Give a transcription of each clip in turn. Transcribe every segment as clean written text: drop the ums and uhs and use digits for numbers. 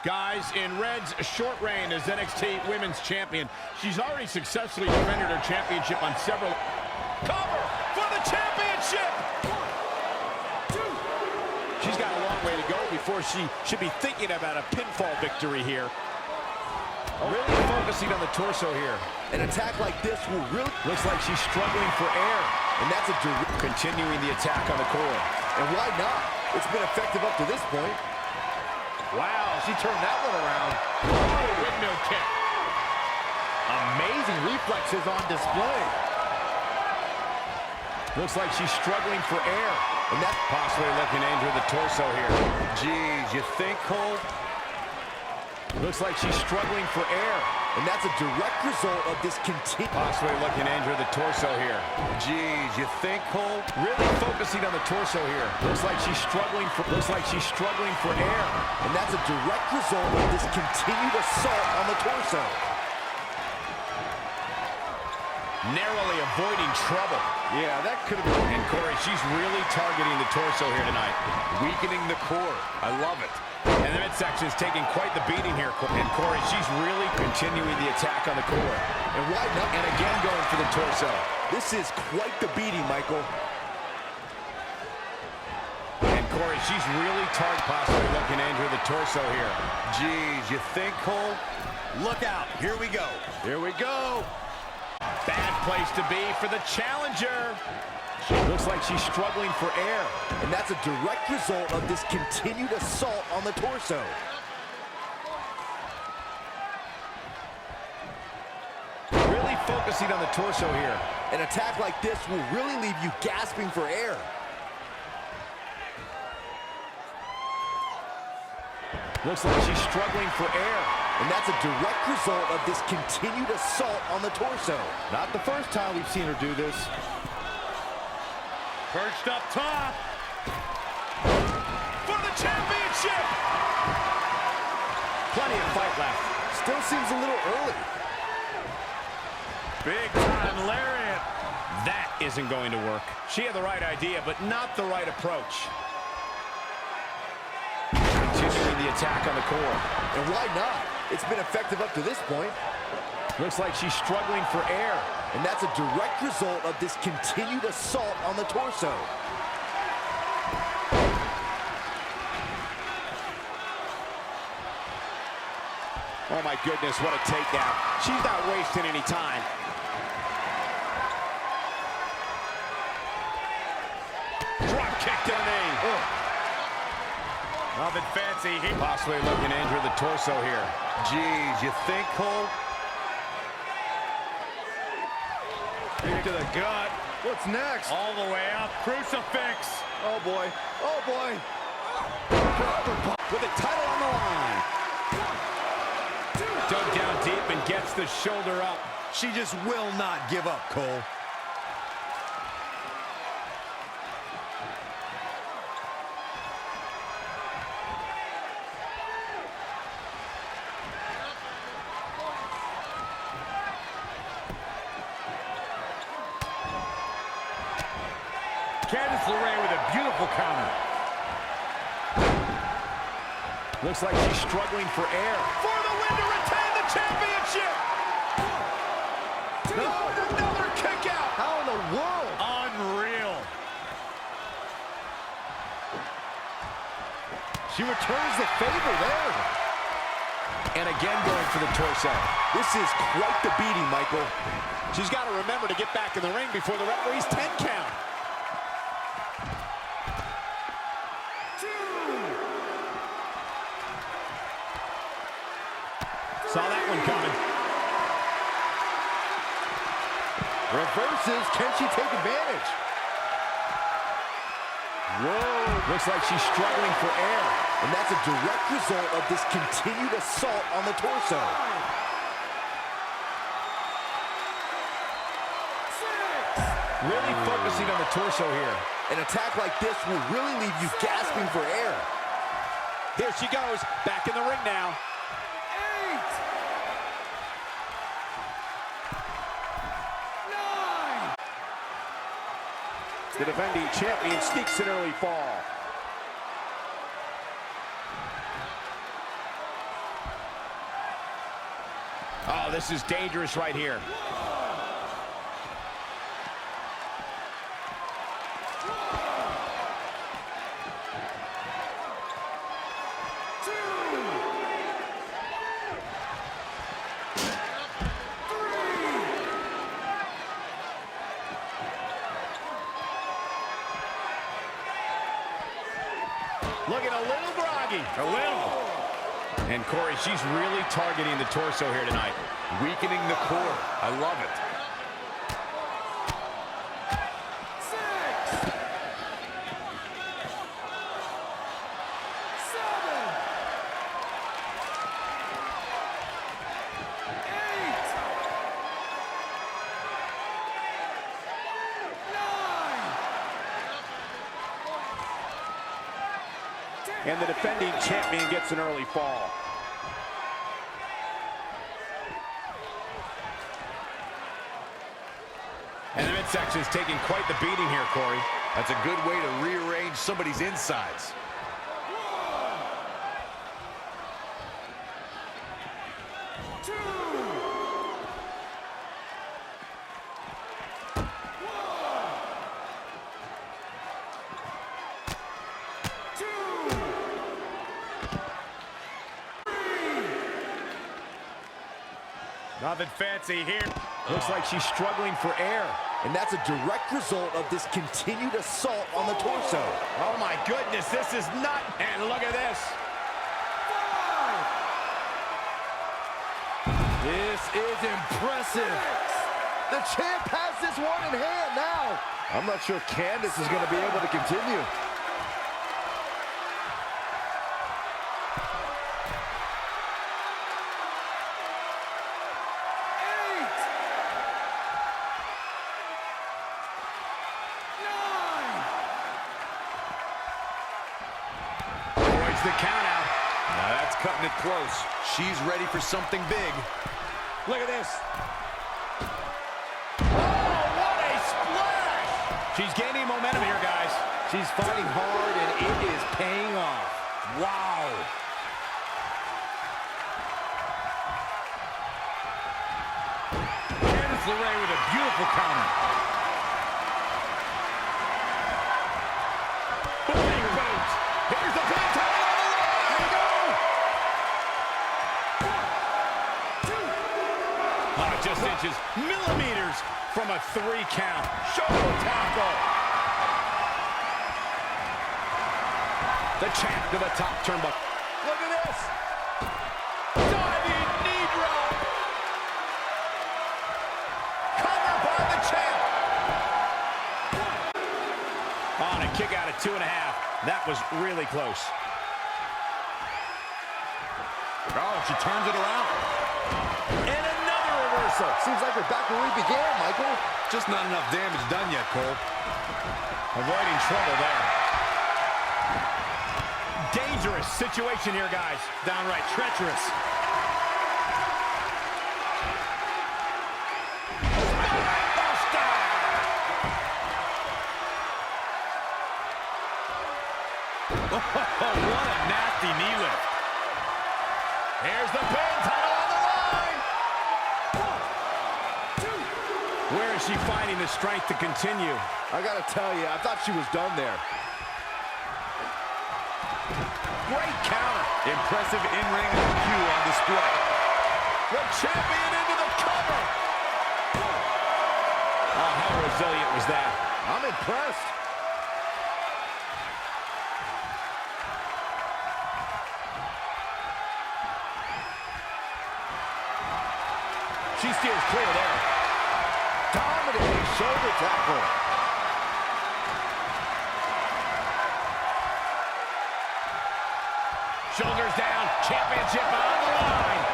Guys, in Red's short reign as NXT Women's Champion, she's already successfully defended her championship on several... Cover for the championship! 1, 2. She's got a long way to go before she should be thinking about a pinfall victory here. Really focusing on the torso here. An attack like this will really... Looks like she's struggling for air. And that's a direct... Continuing the attack on the core. And why not? It's been effective up to this point. Wow, she turned that one around. Oh, windmill kick. Amazing reflexes on display. Looks like she's struggling for air. And that's possibly looking to injure the torso here. Geez, you think, Cole? Looks like she's struggling for air. And that's a direct result of this possibly looking to injure the torso here. Geez, you think, Cole? Really focusing on the torso here. Looks like she's struggling for air. And that's a direct result of this continued assault on the torso. Narrowly avoiding trouble. Yeah, that could have been. And Corey, she's really targeting the torso here tonight. Weakening the core. I love it. And the midsection is taking quite the beating here. And Corey, she's really continuing the attack on the core. And why not? And again going for the torso. This is quite the beating, Michael. And Corey, she's really possibly looking to injure the torso here. Geez, you think, Cole? Look out. Here we go. Here we go. Bad place to be for the challenger. Looks like she's struggling for air. And that's a direct result of this continued assault on the torso. Really focusing on the torso here. An attack like this will really leave you gasping for air. Looks like she's struggling for air. And that's a direct result of this continued assault on the torso. Not the first time we've seen her do this. Perched up top. For the championship! Plenty of fight left. Still seems a little early. Big time lariat. That isn't going to work. She had the right idea, but not the right approach. Continuing the attack on the core. And why not? It's been effective up to this point. Looks like she's struggling for air. And that's a direct result of this continued assault on the torso. Oh my goodness, what a takedown. She's not wasting any time. Drop kick to the knee. Oh. Nothing fancy. Possibly looking to injure the torso here. Geez, you think, Cole? Kick to the gut. What's next? All the way up. Crucifix. Oh, boy. Oh, boy. With the title on the line. 1, 2. Dug down deep and gets the shoulder up. She just will not give up, Cole. Candice LeRae with a beautiful counter. Looks like she's struggling for air. For the win to retain the championship! 1, 2. No, another kick out! How in the world? Unreal. She returns the favor there. And again going for the torso. This is quite the beating, Michael. She's got to remember to get back in the ring before the referee's 10 count. Saw that one coming. Reverses. Can she take advantage? Whoa. Looks like she's struggling for air. And that's a direct result of this continued assault on the torso. 6. Really focusing on the torso here. An attack like this will really leave you gasping for air. Here she goes. Back in the ring now. 8. 9. The defending champion sneaks an early fall. this is dangerous right here. Looking a little groggy. A little. And Corey, she's really targeting the torso here tonight. Weakening the core. I love it. 6, 7, 8, 9. And the defending champion gets an early fall. And the midsection is taking quite the beating here, Corey. That's a good way to rearrange somebody's insides. 2, 2, 3. Nothing fancy here. Looks like she's struggling for air. And that's a direct result of this continued assault on the torso. Oh my goodness, this is not. And look at this. 5. This is impressive. The champ has this one in hand now. I'm not sure Candace is going to be able to continue. The count out. Now that's cutting it close. She's ready for something big. Look at this. Oh, what a splash! She's gaining momentum here, guys. She's fighting hard, and it is paying off. Wow. Candice LeRae with a beautiful counter. Big boot. Here's the pin. Just inches, millimeters from a 3 count. Shoulder tackle. The champ to the top turnbuckle. Look at this. Diving knee drop. Cover by the champ. On a kick out at 2.5. That was really close. Oh, she turns it around. And another reversal. Seems like we're back where we began, Michael. Just not enough damage done yet, Cole. Avoiding trouble there. Dangerous situation here, guys. Downright treacherous. Oh, what a nasty knee lift. Here's the pin, title on the line. 1, 2. Where is she finding the strength to continue? I gotta tell you, I thought she was done there. Great counter. Impressive in-ring IQ on display. The champion into the cover. Oh, how resilient was that? I'm impressed. She steers clear there. Dominating shoulder tackle. Shoulders down, championship on the line.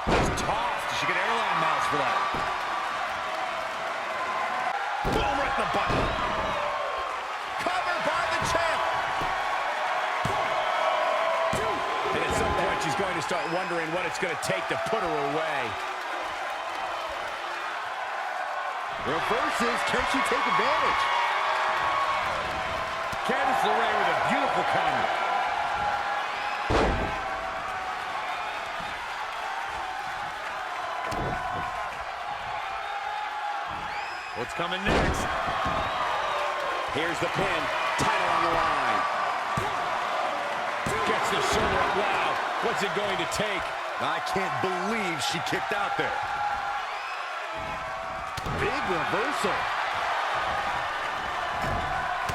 Just tossed. She get airline miles for that. Boom, right in the button. Covered by the champ. 1, 2. And at some point, she's going to start wondering what it's going to take to put her away. Reverses, can she take advantage? flurry with a beautiful counter. What's coming next? Here's the pin. Title on the line. Gets the shoulder up. Wow. What's it going to take? I can't believe she kicked out there. Big reversal.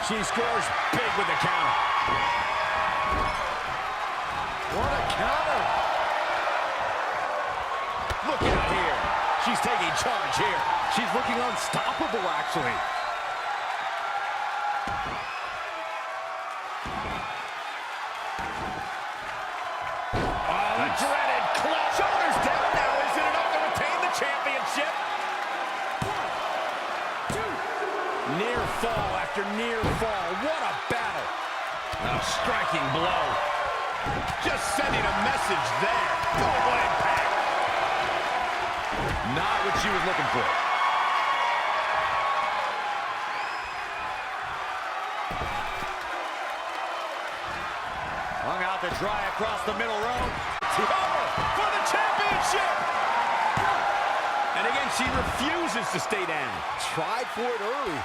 She scores big with the counter. What a counter. Look out here. She's taking charge here. She's looking unstoppable, actually. Oh, the dreaded clutch. Shoulders down now. Is it enough to retain the championship? 1, 2. Near fall after near fall. What a battle. A striking blow. Just sending a message there. Global impact. Not what she was looking for. Hung out to dry across the middle row. Cover for the championship. And again, she refuses to stay down. Tried for it early.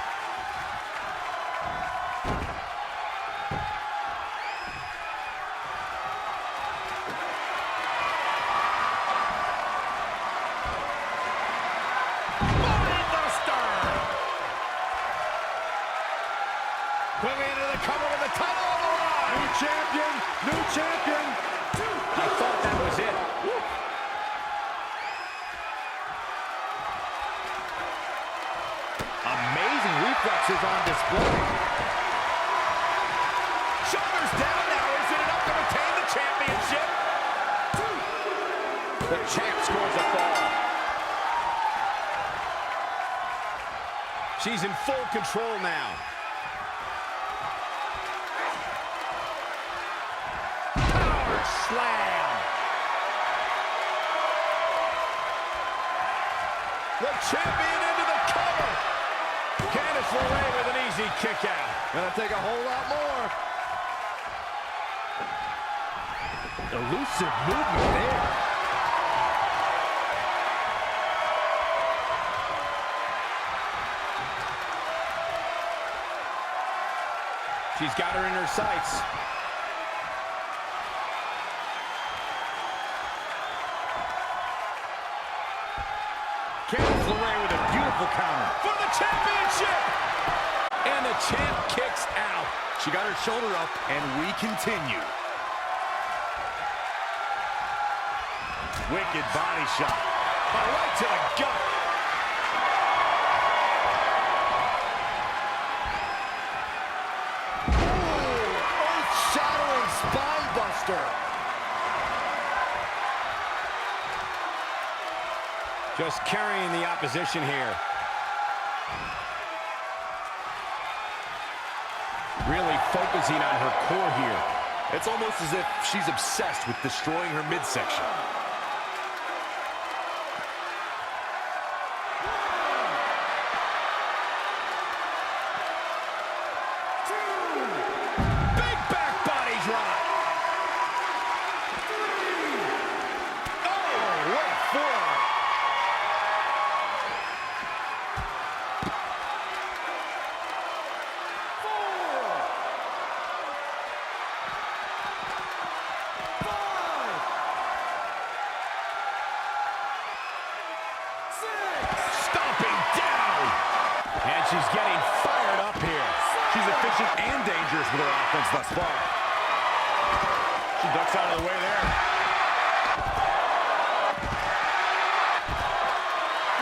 Moving into the cover with the title on the line. New champion, new champion. I thought that was it. Woo. Amazing reflexes on display. Shoulders down now. Is it enough to retain the championship? 2. The champ scores a fall. She's in full control now. Slam. The champion into the cover. Candice LeRae with an easy kick out. Gonna take a whole lot more. Elusive movement there. She's got her in her sights. Candice LeRae with a beautiful counter. For the championship! And the champ kicks out. She got her shoulder up, and we continue. Wicked body shot. A right to the gut. Ooh, earth-shattering spine buster. Just carrying the opposition here. Really focusing on her core here. It's almost as if she's obsessed with destroying her midsection. Big back body drop. Oh, what a forearm. She's getting fired up here. She's efficient and dangerous with her offense thus far. She ducks out of the way there.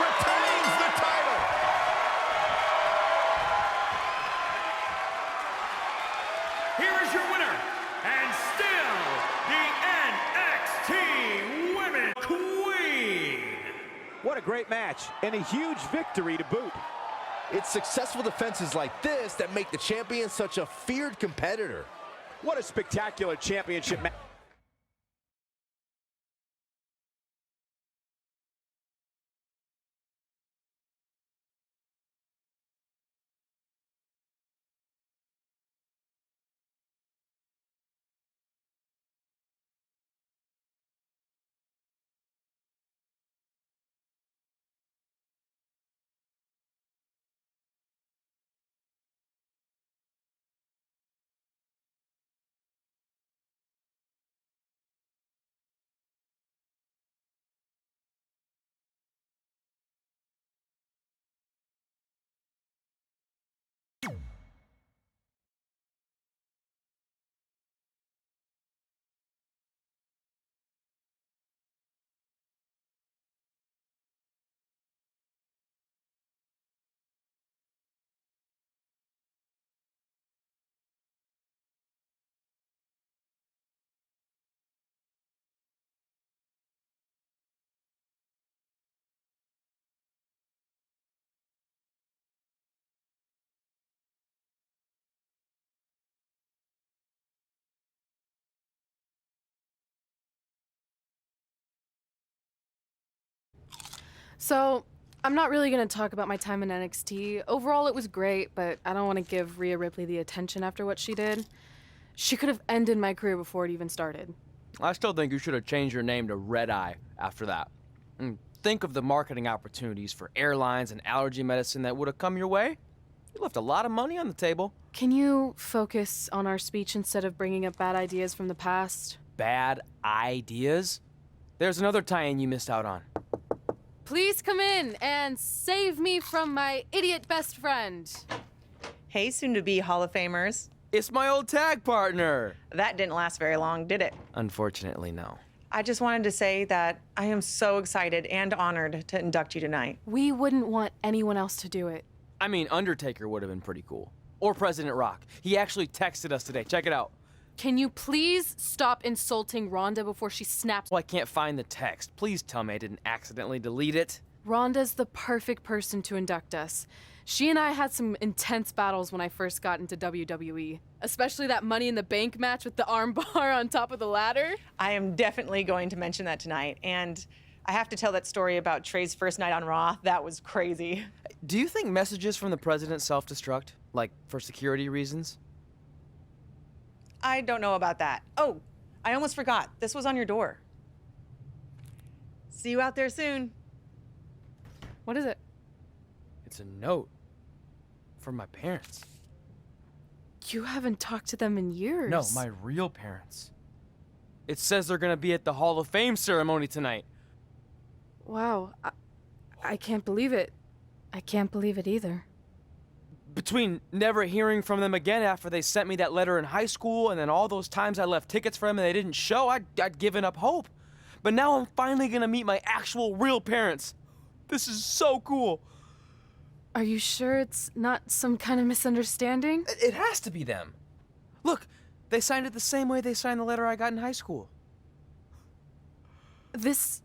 Retains the title. Here is your winner, and still the NXT Women's Queen. What a great match, and a huge victory to boot. It's successful defenses like this that make the champion such a feared competitor. What a spectacular championship match. So, I'm not really going to talk about my time in NXT. Overall, it was great, but I don't want to give Rhea Ripley the attention after what she did. She could have ended my career before it even started. I still think you should have changed your name to Red Eye after that. And think of the marketing opportunities for airlines and allergy medicine that would have come your way. You left a lot of money on the table. Can you focus on our speech instead of bringing up bad ideas from the past? Bad ideas? There's another tie-in you missed out on. Please come in and save me from my idiot best friend. Hey, soon-to-be Hall of Famers. It's my old tag partner. That didn't last very long, did it? Unfortunately, no. I just wanted to say that I am so excited and honored to induct you tonight. We wouldn't want anyone else to do it. I mean, Undertaker would have been pretty cool. Or President Rock. He actually texted us today. Check it out. Can you please stop insulting Rhonda before she snaps? Well, I can't find the text. Please tell me I didn't accidentally delete it. Rhonda's the perfect person to induct us. She and I had some intense battles when I first got into WWE, especially that Money in the Bank match with the armbar on top of the ladder. I am definitely going to mention that tonight, and I have to tell that story about Trey's first night on Raw. That was crazy. Do you think messages from the president self-destruct? Like, for security reasons? I don't know about that. Oh, I almost forgot. This was on your door. See you out there soon. What is it? It's a note. From my parents. You haven't talked to them in years. No, my real parents. It says they're gonna be at the Hall of Fame ceremony tonight. Wow, I can't believe it. I can't believe it either. Between never hearing from them again after they sent me that letter in high school and then all those times I left tickets for them and they didn't show, I'd given up hope. But now I'm finally gonna meet my actual real parents. This is so cool. Are you sure it's not some kind of misunderstanding? It has to be them. Look, they signed it the same way they signed the letter I got in high school. This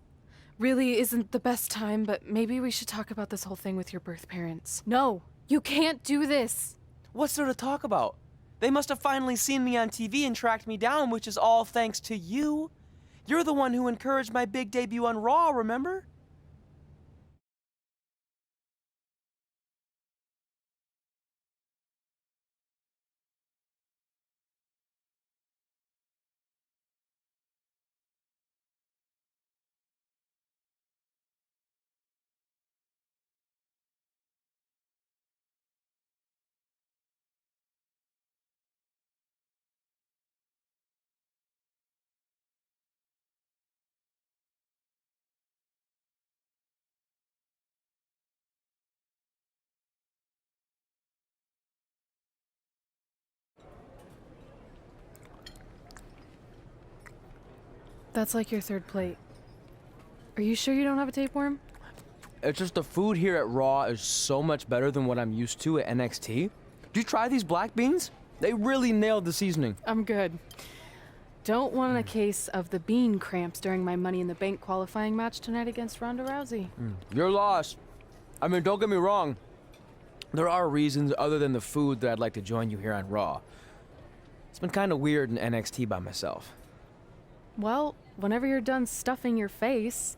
really isn't the best time, but maybe we should talk about this whole thing with your birth parents. No, you can't do this. What's there to talk about? They must have finally seen me on TV and tracked me down, which is all thanks to you. You're the one who encouraged my big debut on Raw, remember? That's like your third plate. Are you sure you don't have a tapeworm? It's just the food here at Raw is so much better than what I'm used to at NXT. Did you try these black beans? They really nailed the seasoning. I'm good. Don't want a case of the bean cramps during my Money in the Bank qualifying match tonight against Ronda Rousey. You're lost. I mean, don't get me wrong. There are reasons other than the food that I'd like to join you here on Raw. It's been kind of weird in NXT by myself. Well, whenever you're done stuffing your face,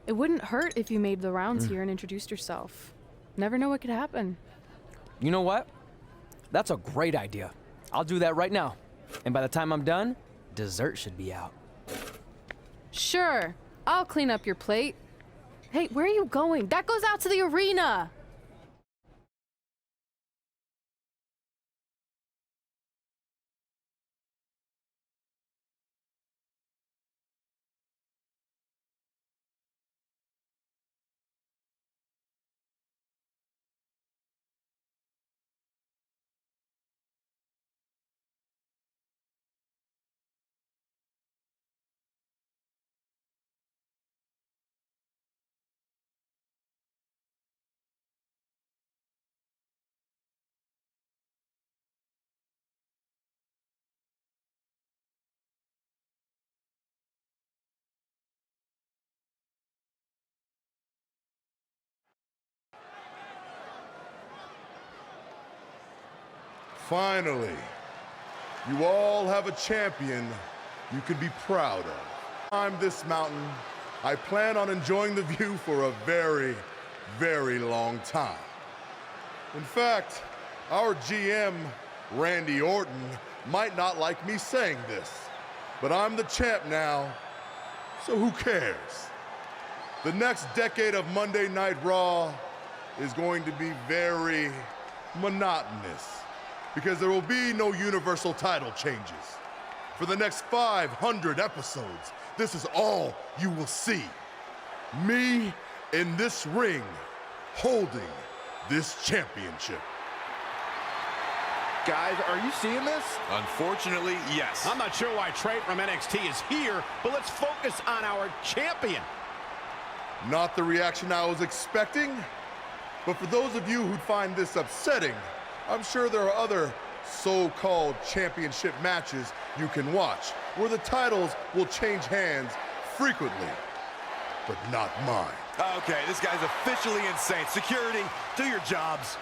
it wouldn't hurt if you made the rounds here and introduced yourself. Never know what could happen. You know what? That's a great idea. I'll do that right now. And by the time I'm done, dessert should be out. Sure, I'll clean up your plate. Hey, where are you going? That goes out to the arena! Finally, you all have a champion you can be proud of. Climb this mountain I plan on enjoying the view for a very, very long time. In fact, our GM, Randy Orton, might not like me saying this, but I'm the champ now, so who cares? The next decade of Monday Night Raw is going to be very monotonous because there will be no Universal title changes. For the next 500 episodes, this is all you will see. Me in this ring holding this championship. Guys, are you seeing this? Unfortunately, yes. I'm not sure why Trey from NXT is here, but let's focus on our champion. Not the reaction I was expecting, but for those of you who'd find this upsetting, I'm sure there are other so-called championship matches you can watch where the titles will change hands frequently, but not mine. Okay, this guy's officially insane. Security, do your jobs.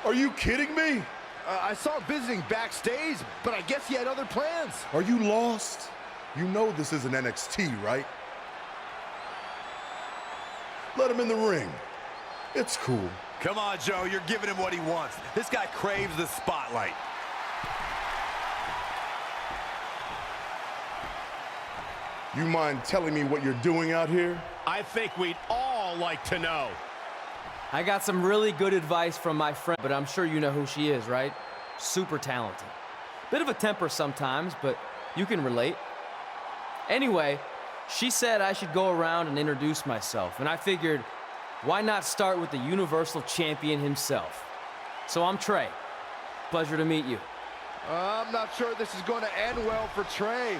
Are you kidding me? I saw him visiting backstage, but I guess he had other plans. Are you lost? You know this isn't NXT, right? Let him in the ring. It's cool. Come on, Joe, you're giving him what he wants. This guy craves the spotlight. You mind telling me what you're doing out here? I think we'd all like to know. I got some really good advice from my friend, but I'm sure you know who she is, right? Super talented. Bit of a temper sometimes, but you can relate. Anyway, she said I should go around and introduce myself, and I figured, why not start with the Universal Champion himself? So I'm Trey. Pleasure to meet you. I'm not sure this is going to end well for Trey.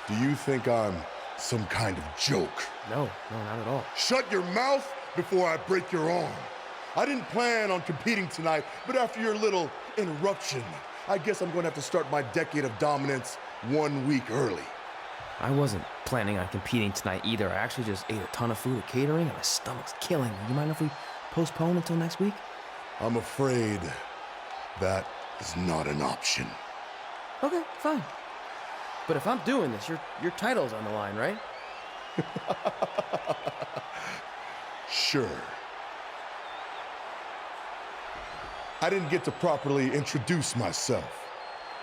Do you think I'm some kind of joke? No, not at all. Shut your mouth before I break your arm. I didn't plan on competing tonight, but after your little interruption, I guess I'm going to have to start my decade of dominance 1 week early. I wasn't planning on competing tonight either. I actually just ate a ton of food at catering and my stomach's killing me. You mind if we postpone until next week? I'm afraid that is not an option. Okay, fine. But if I'm doing this, your title's on the line, right? Sure. I didn't get to properly introduce myself.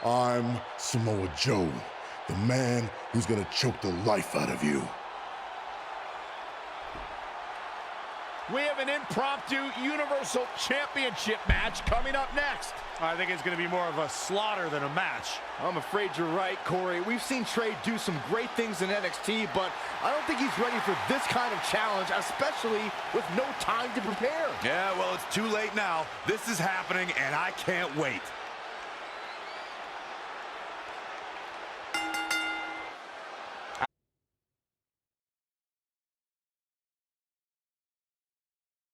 I'm Samoa Joe, the man who's gonna choke the life out of you. We have an impromptu Universal Championship match coming up next. I think it's going to be more of a slaughter than a match. I'm afraid you're right, Corey. We've seen Trey do some great things in NXT, but I don't think he's ready for this kind of challenge, especially with no time to prepare. Yeah, well, it's too late now. This is happening, and I can't wait.